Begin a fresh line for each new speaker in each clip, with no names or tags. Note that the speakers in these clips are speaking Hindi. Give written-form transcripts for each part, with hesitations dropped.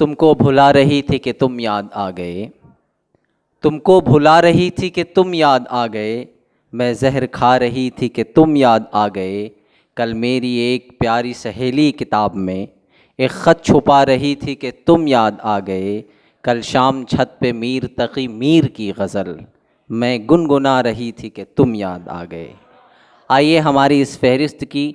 तुमको भुला रही थी कि तुम याद आ गए, तुमको भुला रही थी कि तुम याद आ गए, मैं जहर खा रही थी कि तुम याद आ गए। कल मेरी एक प्यारी सहेली किताब में एक ख़त छुपा रही थी कि तुम याद आ गए। कल शाम छत पे मीर तकी मीर की गज़ल मैं गुनगुना रही थी कि तुम याद आ गए। आइए हमारी इस फहरिस्त की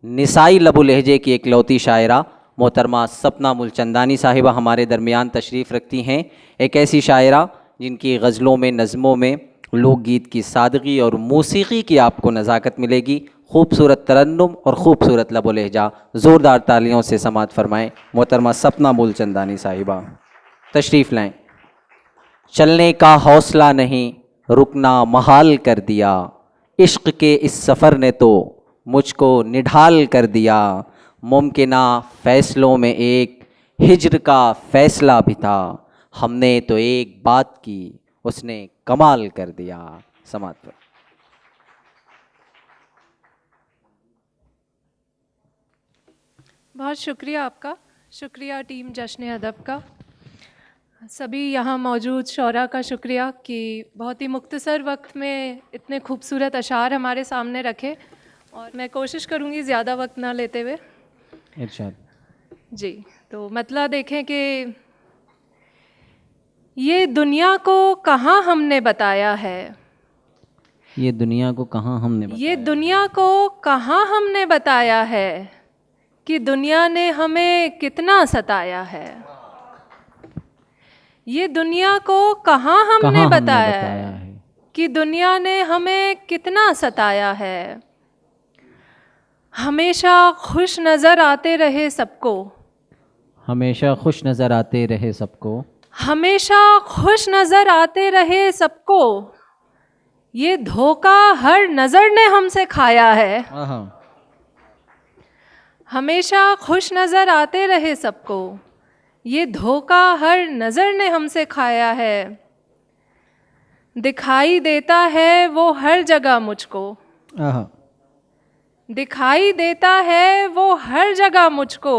निसाई लबु लहजे की एकलौती शायरा मोहतरमा सपना मुलचंदानी साहिबा हमारे दरमियान तशरीफ़ रखती हैं। एक ऐसी शायरा जिनकी गज़लों में, नज़मों में लोकगीत की सादगी और मौसीक़ी की आपको नज़ाकत मिलेगी। खूबसूरत तरन्नुम और ख़ूबसूरत लबो लहजा, ज़ोरदार तालियों से समाअत फरमाएँ मोहतरमा सपना मुलचंदानी साहिबा, तशरीफ़ लाएँ। चलने का हौसला नहीं रुकना महाल कर दिया, इश्क़ के इस सफ़र ने तो मुझको निढाल कर दिया। मुमकिना फ़ैसलों में एक हिज्र का फ़ैसला भी था, हमने तो एक बात की उसने कमाल कर दिया। समात पर
बहुत शुक्रिया आपका, शुक्रिया टीम जश्न अदब का, सभी यहाँ मौजूद शौरा का शुक्रिया कि बहुत ही मुख्तसर वक्त में इतने खूबसूरत अशार हमारे सामने रखे। और मैं कोशिश करूँगी ज़्यादा वक्त ना लेते हुए।
इरशाद
जी, तो मतलब देखें कि ये दुनिया को कहाँ हमने बताया है,
ये दुनिया को कहाँ हमने
ये दुनिया को कहाँ हमने बताया है कि दुनिया ने हमें कितना सताया है। ये दुनिया को कहाँ हमने बताया है कि दुनिया ने हमें कितना सताया है। हमेशा खुश नज़र आते रहे सबको,
हमेशा खुश नज़र आते रहे सबको,
हमेशा खुश नज़र आते रहे सबको, ये धोखा हर नज़र ने हमसे खाया है। हमेशा खुश नज़र आते रहे सबको, ये धोखा हर नज़र ने हमसे खाया है। दिखाई देता है वो हर जगह मुझको, दिखाई देता है वो हर जगह मुझको,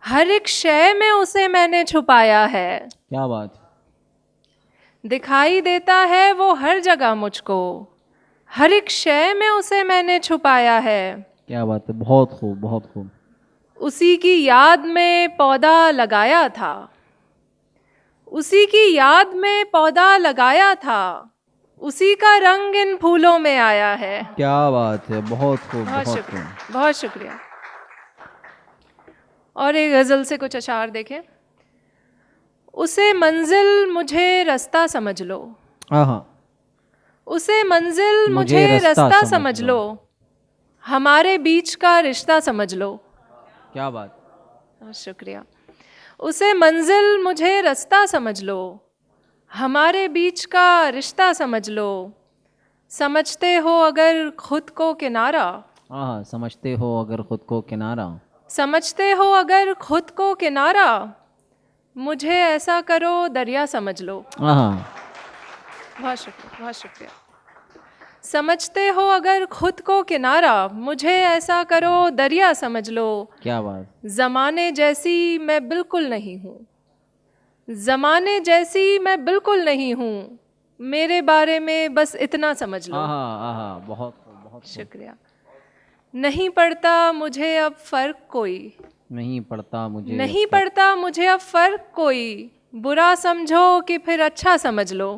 हर एक शय में उसे मैंने छुपाया है।
क्या बात।
दिखाई देता है वो हर जगह मुझको, हर एक शय में उसे मैंने छुपाया है।
क्या बात है, बहुत खूब बहुत खूब।
उसी की याद में पौधा लगाया था, उसी की याद में पौधा लगाया था, उसी का रंग इन फूलों में आया है।
क्या बात है, बहुत खूब
बहुत
बहुत
शुक्रिया,
खूब।
बहुत शुक्रिया। और एक गज़ल से कुछ अशार देखें। उसे मंजिल मुझे रास्ता समझ लो, उसे मंजिल मुझे रास्ता समझ लो, हमारे बीच का रिश्ता समझ लो।
क्या बात।
बहुत शुक्रिया। उसे मंजिल मुझे रास्ता समझ लो, हमारे बीच का रिश्ता समझ लो। समझते हो अगर खुद को किनारा,
समझते हो अगर खुद को किनारा,
समझते हो अगर खुद को किनारा, मुझे ऐसा करो दरिया समझ लो। बहुत शुक्रिया, बहुत शुक्रिया। समझते हो अगर खुद को किनारा, मुझे ऐसा करो दरिया समझ लो।
क्या बात।
ज़माने जैसी मैं बिल्कुल नहीं हूँ, ज़माने जैसी मैं बिल्कुल नहीं हूँ, मेरे बारे में बस इतना समझ लो।
बहुत बहुत
शुक्रिया। नहीं पड़ता मुझे अब फ़र्क कोई,
नहीं पड़ता मुझे,
नहीं पड़ता मुझे अब फ़र्क कोई, बुरा समझो कि फिर अच्छा समझ लो।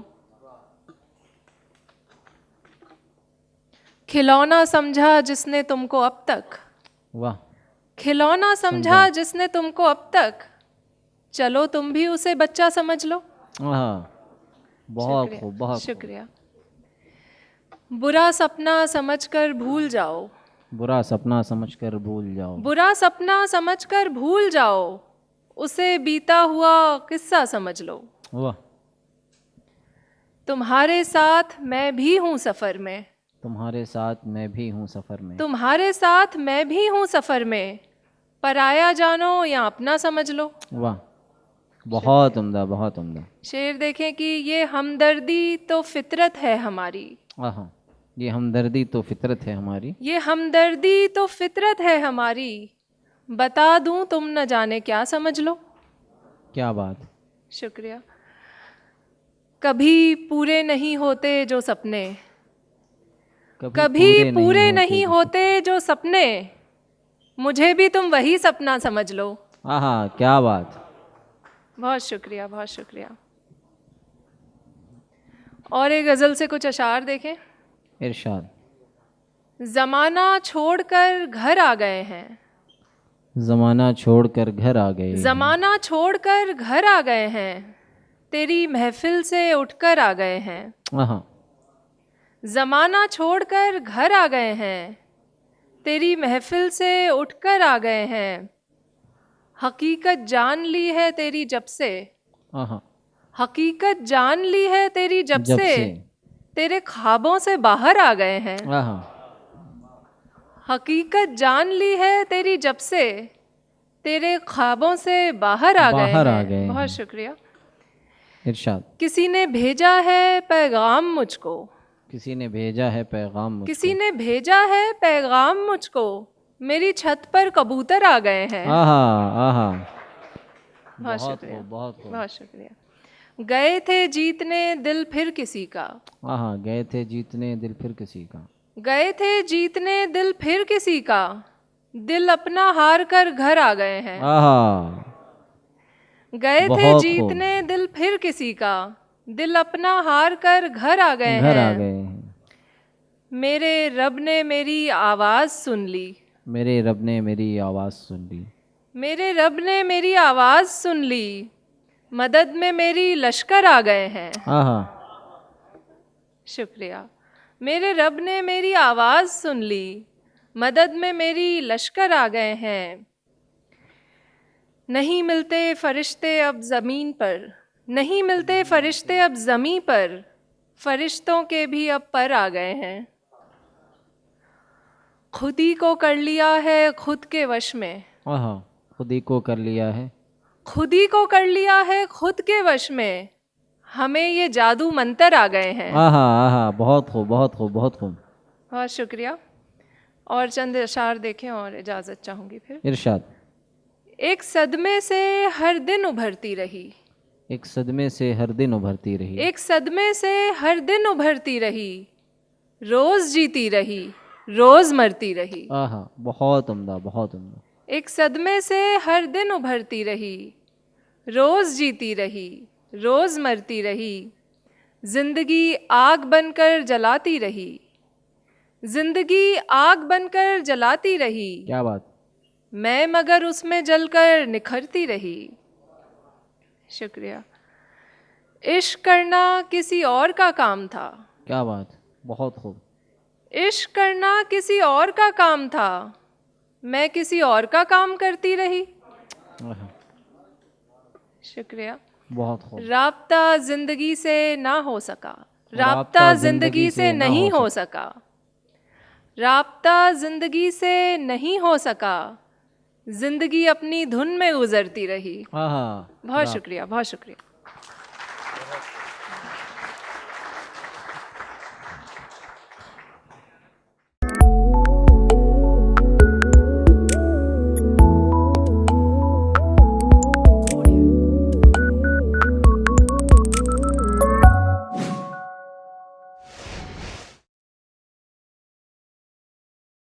खिलौना समझा जिसने तुमको अब तक,
वाह,
खिलौना समझा जिसने तुमको अब तक, चलो तुम भी उसे बच्चा समझ लो।
बहुत खूब बहुत
शुक्रिया। बुरा सपना समझकर भूल जाओ,
बुरा सपना समझकर भूल जाओ,
बुरा सपना समझकर भूल जाओ, उसे बीता हुआ किस्सा समझ लो।
वाह।
तुम्हारे साथ मैं भी हूँ सफ़र में,
तुम्हारे साथ मैं भी हूँ सफ़र में,
तुम्हारे साथ मैं भी हूँ सफ़र में, पराया जानो या अपना समझ लो।
वाह, बहुत उम्दा बहुत उम्दा।
शेर देखें कि ये हमदर्दी तो फितरत है हमारी,
ये हमदर्दी तो फितरत है हमारी,
ये हमदर्दी तो फितरत है हमारी, बता दूं तुम न जाने क्या समझ लो।
क्या बात।
शुक्रिया। कभी पूरे नहीं होते जो सपने, कभी पूरे नहीं होते जो सपने, मुझे भी तुम वही सपना समझ लो।
हाँ, क्या बात।
बहुत शुक्रिया, बहुत शुक्रिया। और एक गज़ल से कुछ अशार देखें।
इरशाद।
ज़माना छोड़कर घर आ गए हैं,
ज़माना छोड़कर घर आ गए,
ज़माना छोड़कर घर आ गए हैं, तेरी महफिल से उठकर आ गए हैं।
हाँ,
ज़माना छोड़कर घर आ गए हैं, तेरी महफिल से उठकर आ गए हैं। हकीकत जान ली है तेरी जब से,
हाँ,
हकीकत जान ली है तेरी जब से, तेरे ख्वाबों से बाहर आ गए हैं।
हाँ,
हकीकत जान ली है तेरी जब से, तेरे ख्वाबों से बाहर आ गए हैं। बहुत शुक्रिया।
इरशाद।
किसी ने भेजा है पैगाम मुझको,
किसी ने भेजा है पैगाम मुझको,
किसी ने भेजा है पैगाम मुझको, मेरी छत पर कबूतर आ गए हैं। बहुत शुक्रिया, बहुत शुक्रिया। गए थे जीतने दिल फिर किसी का,
गए थे जीतने दिल फिर किसी का,
गए थे जीतने दिल फिर किसी का, दिल अपना हार कर घर आ गए हैं। गए थे जीतने दिल फिर किसी का, दिल अपना हार कर घर आ गए हैं। मेरे रब ने मेरी आवाज़ सुन ली,
मेरे रब ने मेरी आवाज़ सुन ली,
मेरे रब ने मेरी आवाज़ सुन ली, मदद में मेरी लश्कर आ गए हैं। शुक्रिया। मेरे रब ने मेरी आवाज़ सुन ली, मदद में मेरी लश्कर आ गए हैं। नहीं मिलते फरिश्ते अब ज़मीन पर, नहीं मिलते फरिश्ते अब ज़मीं पर, फरिश्तों के भी अब पर आ गए हैं। खुद ही को कर लिया है खुद के वश में,
खुद ही को कर लिया है,
खुद ही को कर लिया है खुद के वश में, हमें ये जादू मंतर आ गए हैं।
बहुत खूब, बहुत खूब, बहुत खूब।
बहुत शुक्रिया। और चंद अशार देखें और इजाज़त चाहूँगी फिर।
इरशाद।
एक सदमे से हर दिन उभरती रही,
एक सदमे से हर दिन उभरती रही,
एक सदमे से हर दिन उभरती रही, रोज़ जीती रही, रोज़ मरती रही।
बहुत उम्दा, बहुत उम्दा।
एक सदमे से हर दिन उभरती रही, रोज़ जीती रही, रोज़ मरती रही, जिंदगी आग बनकर जलाती रही, जिंदगी आग बनकर जलाती रही।
क्या बात।
मैं मगर उसमें जलकर निखरती रही। शुक्रिया। इश्क करना किसी और का काम था,
क्या बात, बहुत खूब।
इश्क करना किसी और का काम था, मैं किसी और का काम करती रही। शुक्रिया,
बहुत खूब।
राब्ता जिंदगी से ना हो सका, राब्ता जिंदगी से नहीं हो सका, राब्ता जिंदगी से नहीं हो सका, जिंदगी अपनी धुन में गुजरती रही। बहुत शुक्रिया, बहुत शुक्रिया।